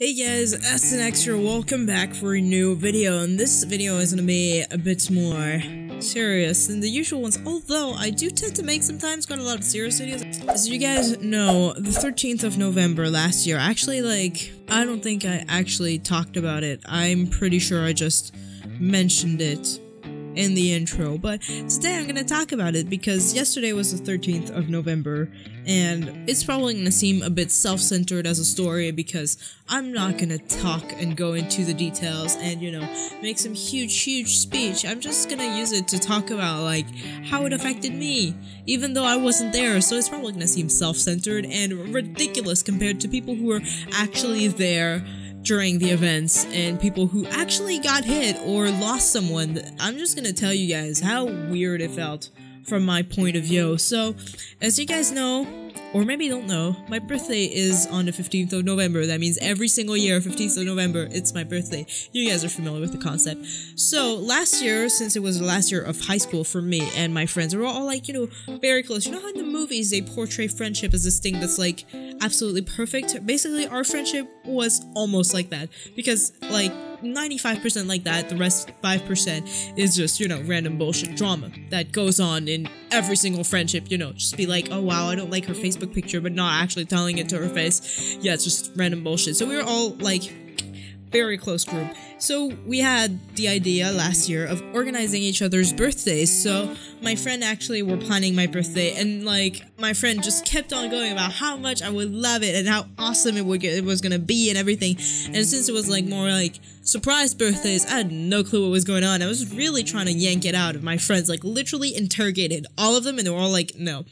Hey guys, Astinax here, welcome back for a new video, and this video is gonna be a bit more serious than the usual ones, although I do tend to make sometimes quite a lot of serious videos. As you guys know, the 13th of November last year, actually, I don't think I actually talked about it. I'm pretty sure I just mentioned it in the intro, but today I'm gonna talk about it because yesterday was the 13th of November, and it's probably gonna seem a bit self-centered as a story because I'm not gonna talk and go into the details and, make some huge speech. I'm just gonna use it to talk about, how it affected me, even though I wasn't there, so it's probably gonna seem self-centered and ridiculous compared to people who were actually there during the events and people who actually got hit or lost someone. I'm just gonna tell you guys how weird it felt from my point of view. So, as you guys know, or maybe don't know, my birthday is on the 15th of November. That means every single year, 15th of November, it's my birthday. You guys are familiar with the concept. So, last year, since it was the last year of high school for me and my friends, we were all very close. You know how in the movies they portray friendship as this thing that's absolutely perfect? Basically, our friendship was almost like that. Because, 95% like that, the rest 5% is just, random bullshit drama that goes on in every single friendship, just be like, oh wow, I don't like her Facebook picture, but not actually telling it to her face. Yeah, it's just random bullshit. So we were all, very close group. So we had the idea last year of organizing each other's birthdays. So my friend actually were planning my birthday, and my friend just kept on going about how much I would love it and how awesome it was gonna be and everything. And since it was more surprise birthdays, I had no clue what was going on. I was really trying to yank it out of my friends, literally interrogated all of them, and they were all like, no.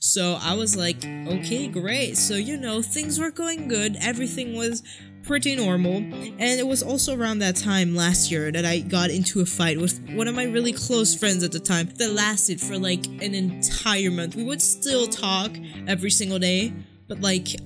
So I was like, okay, great. So things were going good. Everything was pretty normal, and it was also around that time last year that I got into a fight with one of my really close friends at the time that lasted for an entire month. We would still talk every single day, but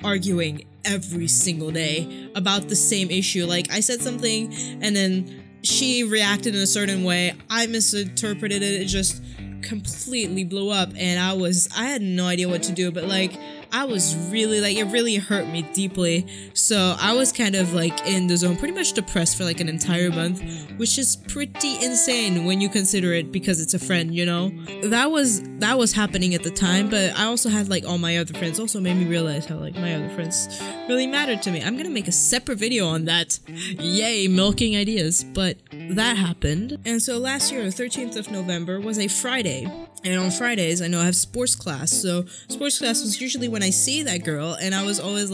arguing every single day about the same issue. I said something and then she reacted in a certain way, I misinterpreted it, it just completely blew up, and I had no idea what to do, but I was really, it really hurt me deeply. So I was kind of in the zone, pretty much depressed for an entire month, which is pretty insane when you consider it because it's a friend, That was happening at the time, but I also had all my other friends also made me realize how my other friends really mattered to me. I'm gonna make a separate video on that. Yay, milking ideas. But that happened. And so last year, the 13th of November was a Friday. And on Fridays, I know I have sports class, so sports class was usually when I see that girl, and I was always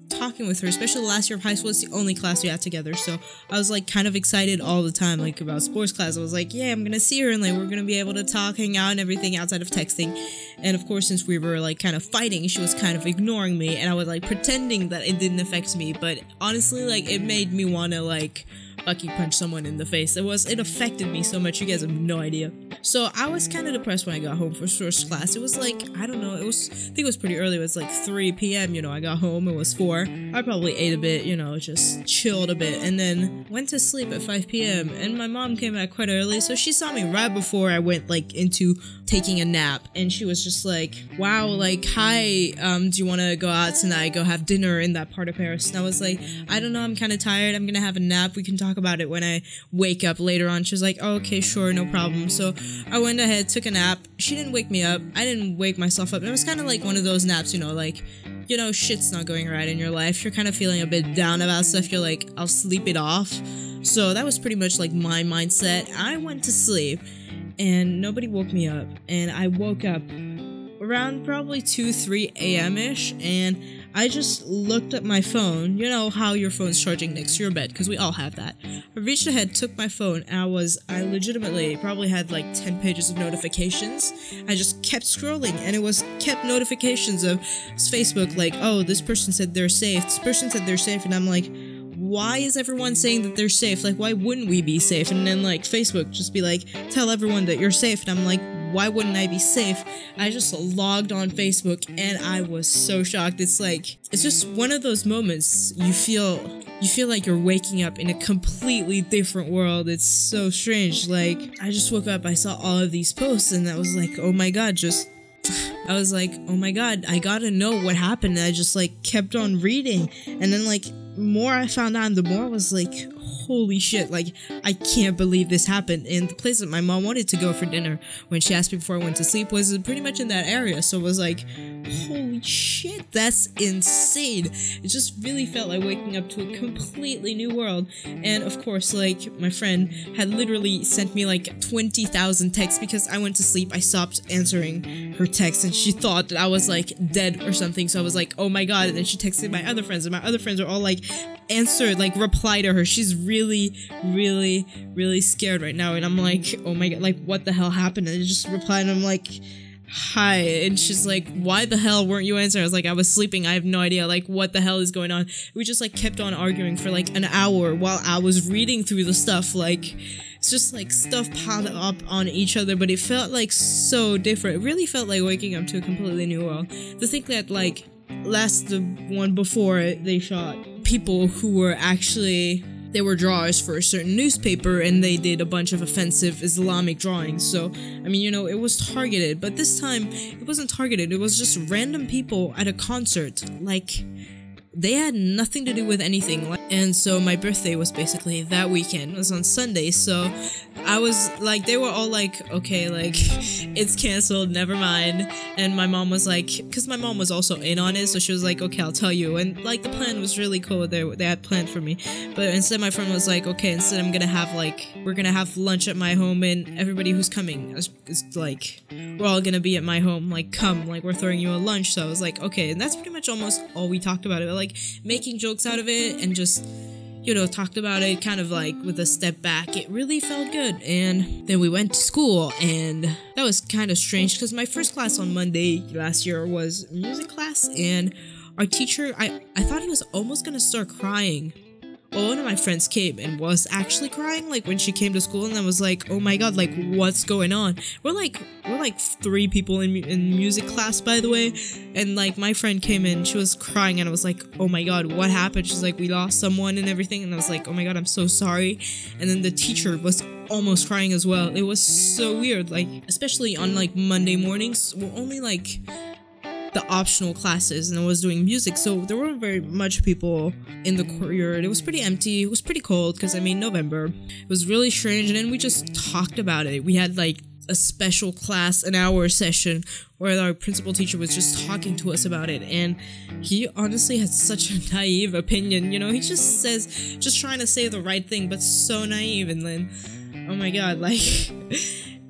talking with her, especially the last year of high school. It's the only class we had together, so I was kind of excited all the time about sports class. I was yeah, I'm gonna see her, and we're gonna be able to talk, hang out, and everything outside of texting. And of course, since we were kind of fighting, she was kind of ignoring me, and I was pretending that it didn't affect me, but honestly, it made me want to lucky punch someone in the face. It affected me so much, you guys have no idea. So I was kind of depressed when I got home for sports class. It was I don't know, I think it was pretty early. It was 3 p.m, I got home, it was 4. I probably ate a bit, just chilled a bit, and then went to sleep at 5 p.m, and my mom came back quite early, so she saw me right before I went into taking a nap, and she was just wow, hi, do you want to go out tonight, go have dinner in that part of Paris? And I was I don't know, I'm kind of tired, I'm gonna have a nap, we can talk about it when I wake up later on. She was oh, okay, sure, no problem. So I went ahead, took a nap. She didn't wake me up, I didn't wake myself up. It was kind of one of those naps, shit's not going right in your life, you're kind of feeling a bit down about stuff, you're I'll sleep it off. So that was pretty much my mindset. I went to sleep and nobody woke me up, and I woke up around probably 2-3 a.m.-ish, and I just looked at my phone. You know how your phone's charging next to your bed, because we all have that. I reached ahead, took my phone, and I legitimately probably had 10 pages of notifications. I just kept scrolling, and it was kept notifications of Facebook, oh, this person said they're safe, this person said they're safe, and I'm why is everyone saying that they're safe? Why wouldn't we be safe? And then Facebook just be tell everyone that you're safe, and I'm why wouldn't I be safe? I just logged on Facebook, and I was so shocked. It's it's just one of those moments you feel like you're waking up in a completely different world. It's so strange. I just woke up, I saw all of these posts, and I was oh my god, I was oh my god, I gotta know what happened. And I just kept on reading, and then more I found out, the more I was like, holy shit, like, I can't believe this happened. And the place that my mom wanted to go for dinner when she asked me before I went to sleep was pretty much in that area. So it was like, holy shit, that's insane. It just really felt like waking up to a completely new world. And of course, like, my friend had literally sent me like 20,000 texts because I went to sleep. I stopped answering her texts and she thought that I was like dead or something. So I was like, oh my god. And then she texted my other friends and my other friends are all like, answered, like, reply to her. She's really, really, really scared right now. And I'm like, oh my god, like, what the hell happened? And I just replied and I'm like, hi. And she's like, why the hell weren't you answering? I was like, I was sleeping. I have no idea. Like, what the hell is going on? We just like kept on arguing for like an hour while I was reading through the stuff. Like, it's just like stuff piled up on each other, but it felt like so different. It really felt like waking up to a completely new world. To think that, like, the one before they shot people who were actually, they were drawers for a certain newspaper and they did a bunch of offensive Islamic drawings. So, I mean, you know, it was targeted, but this time it wasn't targeted. It was just random people at a concert. Like, they had nothing to do with anything. And so my birthday was basically that weekend. It was on Sunday, so I was like, they were all like, okay, like, it's canceled, never mind. And my mom was like, because my mom was also in on it, so she was like, okay, I'll tell you. And like, the plan was really cool. They had planned for me, but instead my friend was like, okay, instead I'm gonna have like, we're gonna have lunch at my home and everybody who's coming is like, we're all gonna be at my home, like, come, like, we're throwing you a lunch. So I was like, okay. And that's pretty much almost all we talked about it, like making jokes out of it and just, you know, talked about it kind of like with a step back. It really felt good. And then we went to school, and that was kind of strange because my first class on Monday last year was music class, and our teacher, I thought he was almost gonna start crying. Well, one of my friends came and was actually crying, like, when she came to school, and I was like, oh my god, like, what's going on? We're like 3 people in music class, by the way, and, like, my friend came in, she was crying, and I was like, oh my god, what happened? She's like, we lost someone and everything, and I was like, oh my god, I'm so sorry. And then the teacher was almost crying as well. It was so weird, like, especially on, like, Monday mornings, we're only, like, the optional classes, and I was doing music, so there weren't very much people in the courtyard. It was pretty empty. It was pretty cold because, I mean, November. It was really strange, and then we just talked about it. We had like a special class, an hour session where our principal teacher was just talking to us about it, and he honestly had such a naive opinion, you know. He just says, just trying to say the right thing, but so naive. And then, oh my god, like,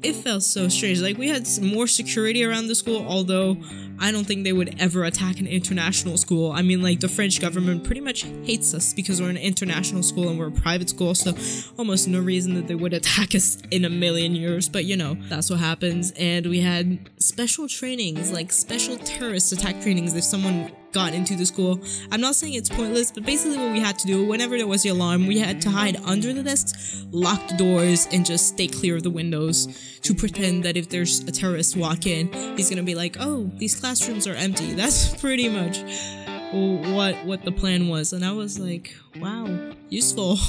it felt so strange. Like, we had some more security around the school, although I don't think they would ever attack an international school. I mean, like, the French government pretty much hates us because we're an international school and we're a private school, so almost no reason that they would attack us in a million years. But, you know, that's what happens. And we had special trainings, like special terrorist attack trainings if someone got into the school. I'm not saying it's pointless, but basically what we had to do, whenever there was the alarm, we had to hide under the desks, lock the doors, and just stay clear of the windows to pretend that if there's a terrorist walk in, he's gonna be like, oh, these classrooms are empty. That's pretty much what the plan was. And I was like, wow, useful.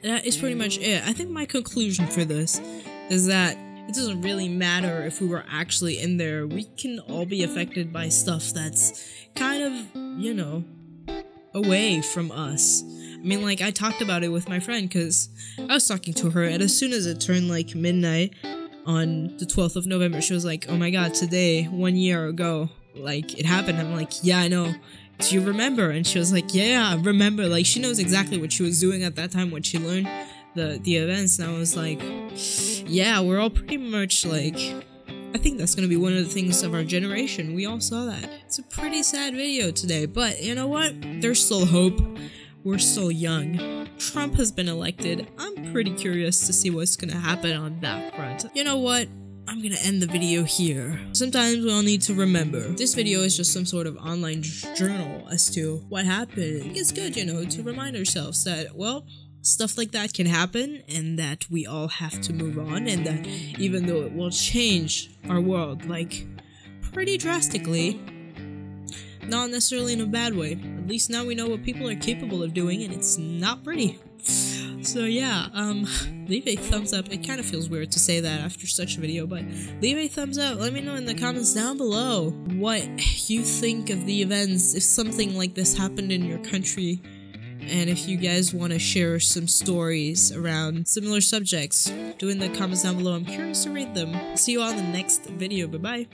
That is pretty much it. I think my conclusion for this is that it doesn't really matter if we were actually in there. We can all be affected by stuff that's kind of, you know, away from us. I mean, like, I talked about it with my friend because I was talking to her, and as soon as it turned like midnight on the 12th of November, she was like, oh my god, today, 1 year ago, like, it happened. I'm like, yeah, I know. Do you remember? And she was like, yeah, I remember. Like, she knows exactly what she was doing at that time when she learned the events. And I was like, yeah, we're all pretty much like, I think that's gonna be one of the things of our generation. We all saw that. It's a pretty sad video today, but you know what? There's still hope. We're still young. Trump has been elected. I'm pretty curious to see what's gonna happen on that front. You know what? I'm gonna end the video here. Sometimes we all need to remember. This video is just some sort of online journal as to what happened. I think it's good, you know, to remind ourselves that, well, stuff like that can happen, and that we all have to move on, and that even though it will change our world, like, pretty drastically, not necessarily in a bad way. At least now we know what people are capable of doing, and it's not pretty. So yeah, leave a thumbs up. It kind of feels weird to say that after such a video, but leave a thumbs up. Let me know in the comments down below what you think of the events, if something like this happened in your country. And if you guys want to share some stories around similar subjects, do in the comments down below. I'm curious to read them. See you all in the next video. Bye-bye.